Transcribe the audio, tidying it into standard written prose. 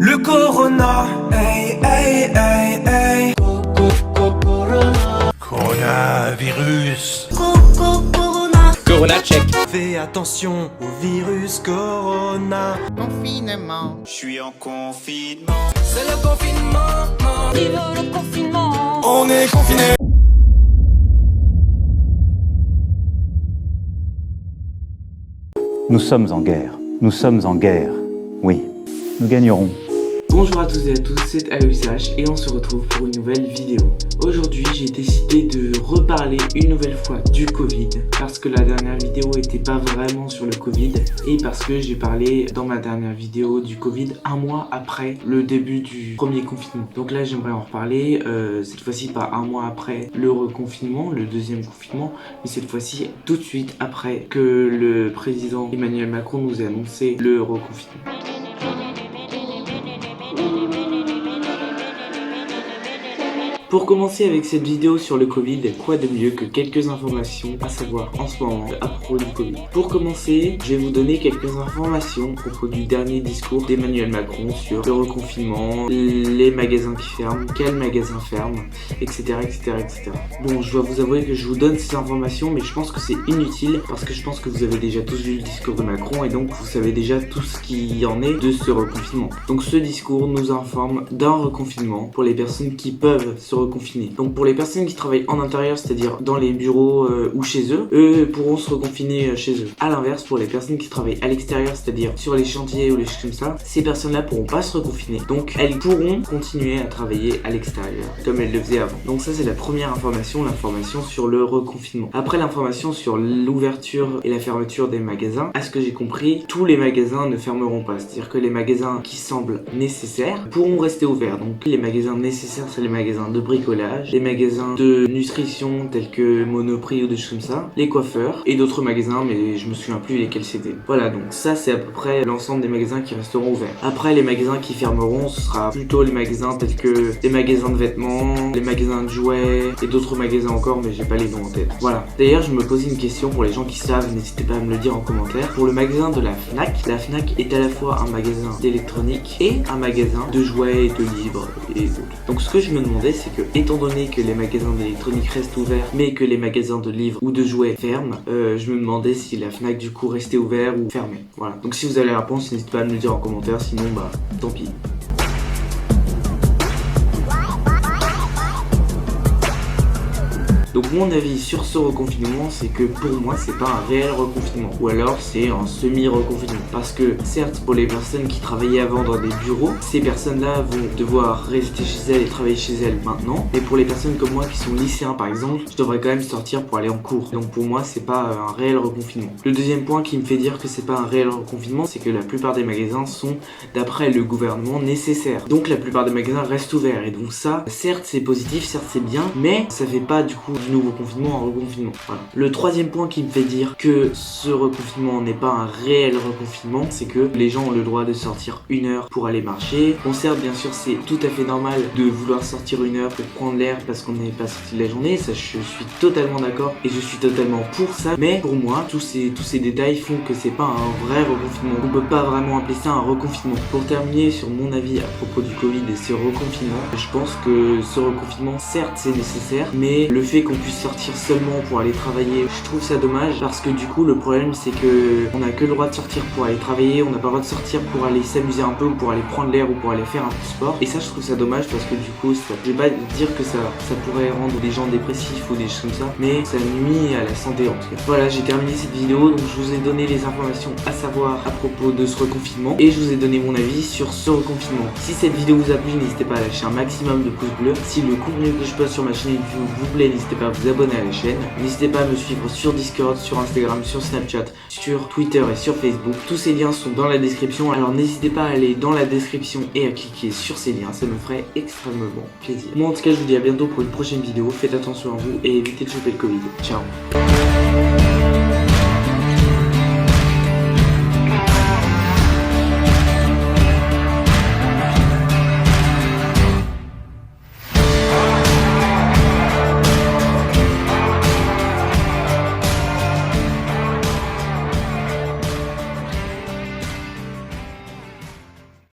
Le corona, hey, hey, hey, hey. Coronavirus. Corona check. Fais attention au virus corona. Confinement. Je suis en confinement. C'est le confinement. Vive le confinement. On est confiné. Nous sommes en guerre. Nous sommes en guerre. Oui, nous gagnerons. Bonjour à tous et à tous, c'est AUSH et on se retrouve pour une nouvelle vidéo. Aujourd'hui j'ai décidé de reparler une nouvelle fois du Covid parce que la dernière vidéo était pas vraiment sur le Covid et parce que j'ai parlé dans ma dernière vidéo du Covid un mois après le début du premier confinement. Donc là j'aimerais en reparler, cette fois-ci pas un mois après le reconfinement, le deuxième confinement, mais cette fois-ci tout de suite après que le président Emmanuel Macron nous ait annoncé le reconfinement. Pour commencer avec cette vidéo sur le Covid, quoi de mieux que quelques informations à savoir en ce moment à propos du Covid. Pour commencer, je vais vous donner quelques informations à propos du dernier discours d'Emmanuel Macron sur le reconfinement, les magasins qui ferment, quels magasins ferment, etc., etc., etc. Bon, je dois vous avouer que je vous donne ces informations, mais je pense que c'est inutile parce que je pense que vous avez déjà tous vu le discours de Macron et donc vous savez déjà tout ce qu'il y en est de ce reconfinement. Donc ce discours nous informe d'un reconfinement pour les personnes qui peuvent se reconfiner. Donc pour les personnes qui travaillent en intérieur, c'est-à-dire dans les bureaux ou chez eux pourront se reconfiner chez eux. A l'inverse, pour les personnes qui travaillent à l'extérieur, c'est-à-dire sur les chantiers ou les choses comme ça, ces personnes-là pourront pas se reconfiner. Donc elles pourront continuer à travailler à l'extérieur comme elles le faisaient avant. Donc ça c'est la première information, l'information sur le reconfinement. Après l'information sur l'ouverture et la fermeture des magasins, à ce que j'ai compris, tous les magasins ne fermeront pas. C'est-à-dire que les magasins qui semblent nécessaires pourront rester ouverts. Donc les magasins nécessaires, c'est les magasins de bricolage, les magasins de nutrition tels que Monoprix ou des choses comme ça, les coiffeurs et d'autres magasins mais je me souviens plus lesquels c'était. Voilà, donc ça c'est à peu près l'ensemble des magasins qui resteront ouverts. Après les magasins qui fermeront, ce sera plutôt les magasins tels que les magasins de vêtements, les magasins de jouets et d'autres magasins encore mais j'ai pas les noms en tête. Voilà. D'ailleurs je me posais une question pour les gens qui savent, n'hésitez pas à me le dire en commentaire. Pour le magasin de la FNAC est à la fois un magasin d'électronique et un magasin de jouets et de livres et d'autres. Donc ce que je me demandais c'est que étant donné que les magasins d'électronique restent ouverts mais que les magasins de livres ou de jouets ferment, je me demandais si la FNAC du coup restait ouvert ou fermé. Voilà. Donc si vous avez la réponse, n'hésitez pas à me le dire en commentaire, sinon bah tant pis. Donc mon avis sur ce reconfinement, c'est que pour moi c'est pas un réel reconfinement, ou alors c'est un semi-reconfinement. Parce que certes pour les personnes qui travaillaient avant dans des bureaux, ces personnes-là vont devoir rester chez elles et travailler chez elles maintenant. Mais pour les personnes comme moi qui sont lycéens par exemple, je devrais quand même sortir pour aller en cours. Donc pour moi c'est pas un réel reconfinement. Le deuxième point qui me fait dire que c'est pas un réel reconfinement, c'est que la plupart des magasins sont, d'après le gouvernement, nécessaires. Donc la plupart des magasins restent ouverts. Et donc ça, certes c'est positif, certes c'est bien, mais ça fait pas du coup du nouveau confinement en reconfinement. Voilà. Le troisième point qui me fait dire que ce reconfinement n'est pas un réel reconfinement, c'est que les gens ont le droit de sortir 1 heure pour aller marcher. Bon certes bien sûr c'est tout à fait normal de vouloir sortir 1 heure pour prendre l'air parce qu'on n'est pas sorti de la journée, ça je suis totalement d'accord et je suis totalement pour ça, mais pour moi tous ces détails font que c'est pas un vrai reconfinement. On peut pas vraiment appeler ça un reconfinement. Pour terminer sur mon avis à propos du Covid et ce reconfinement, je pense que ce reconfinement certes c'est nécessaire, mais le fait qu'on puisse sortir seulement pour aller travailler, je trouve ça dommage parce que du coup le problème c'est que on a que le droit de sortir pour aller travailler, on n'a pas le droit de sortir pour aller s'amuser un peu ou pour aller prendre l'air ou pour aller faire un peu de sport, et ça je trouve ça dommage parce que du coup ça, je vais pas dire que ça pourrait rendre des gens dépressifs ou des choses comme ça, mais ça nuit à la santé en tout cas. Voilà, j'ai terminé cette vidéo, donc je vous ai donné les informations à savoir à propos de ce reconfinement et je vous ai donné mon avis sur ce reconfinement. Si cette vidéo vous a plu, n'hésitez pas à lâcher un maximum de pouces bleus. Si le contenu que je poste sur ma chaîne YouTube vous plaît, n'hésitez pas à vous abonner à la chaîne. N'hésitez pas à me suivre sur Discord, sur Instagram, sur Snapchat, sur Twitter et sur Facebook. Tous ces liens sont dans la description, alors n'hésitez pas à aller dans la description et à cliquer sur ces liens, ça me ferait extrêmement plaisir. Moi en tout cas je vous dis à bientôt pour une prochaine vidéo, faites attention à vous et évitez de choper le Covid. Ciao.